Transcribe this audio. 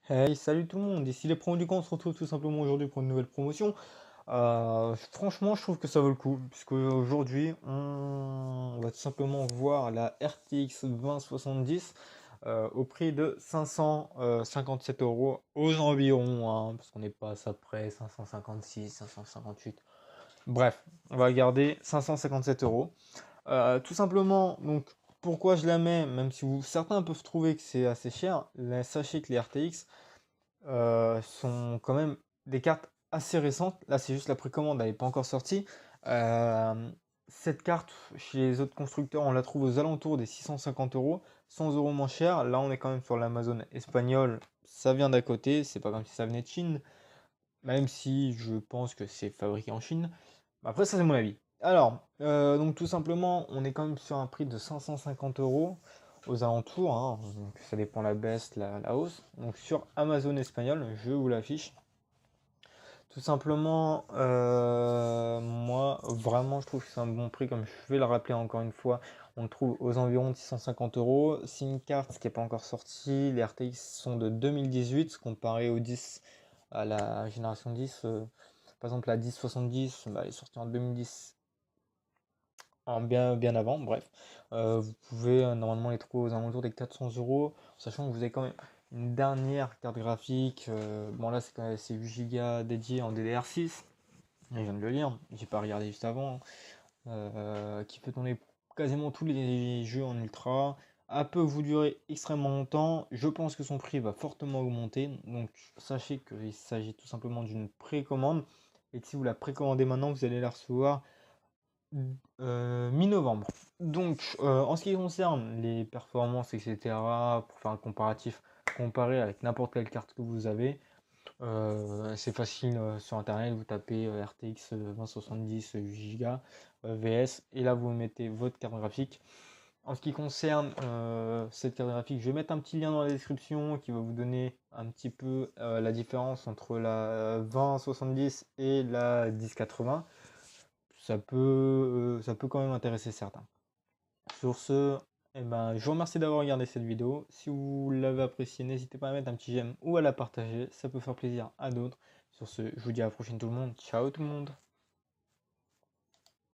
Hey, salut tout le monde, ici les promos du camp, on se retrouve tout simplement aujourd'hui pour une nouvelle promotion. Franchement, je trouve que ça vaut le coup, puisque aujourd'hui, on va tout simplement voir la RTX 2070 au prix de 557 euros aux environs, hein, parce qu'on n'est pas à ça près, 556, 558. Bref, on va garder 557 euros. Tout simplement, donc, pourquoi je la mets, même si certains peuvent trouver que c'est assez cher, sachez que les RTX sont quand même des cartes assez récentes. Là, c'est juste la précommande, elle n'est pas encore sortie. Euh, cette carte, chez les autres constructeurs, on la trouve aux alentours des 650 euros, 100 euros moins cher. Là, on est quand même sur l'Amazon espagnol. Ça vient d'à côté, c'est pas comme si ça venait de Chine, même si je pense que c'est fabriqué en Chine. Après, ça, c'est mon avis. Alors, donc tout simplement, on est quand même sur un prix de 550 euros aux alentours, hein, donc ça dépend la baisse, la hausse. Donc sur Amazon espagnol, je vous l'affiche. Tout simplement, moi, vraiment, je trouve que c'est un bon prix, comme je vais le rappeler encore une fois. On le trouve aux environs de 650 euros. C'est une carte qui n'est pas encore sortie. Les RTX sont de 2018, comparé aux 10, à la génération 10. Par exemple, la 1070, bah, elle est sortie en 2010, en bien avant, bref. Vous pouvez normalement les trouver aux alentours des 400 euros, sachant que vous avez quand même une dernière carte graphique. Bon, là, c'est 8 Go dédié en DDR6. Je viens de le lire, j'ai pas regardé juste avant, hein. Qui peut tourner quasiment tous les jeux en ultra. Elle peut vous durer extrêmement longtemps. Je pense que son prix va fortement augmenter. Donc, sachez qu'il s'agit tout simplement d'une précommande. Et que si vous la précommandez maintenant, vous allez la recevoir mi-novembre. Donc, en ce qui concerne les performances, etc., pour faire un comparatif, comparé avec n'importe quelle carte que vous avez, c'est facile sur internet, vous tapez RTX 2070 8 Go VS, et là vous mettez votre carte graphique. En ce qui concerne cette carte graphique, je vais mettre un petit lien dans la description qui va vous donner un petit peu la différence entre la 2070 et la 1080. Ça peut quand même intéresser certains. Sur ce, eh ben, je vous remercie d'avoir regardé cette vidéo. Si vous l'avez appréciée, n'hésitez pas à mettre un petit j'aime ou à la partager. Ça peut faire plaisir à d'autres. Sur ce, je vous dis à la prochaine tout le monde. Ciao tout le monde.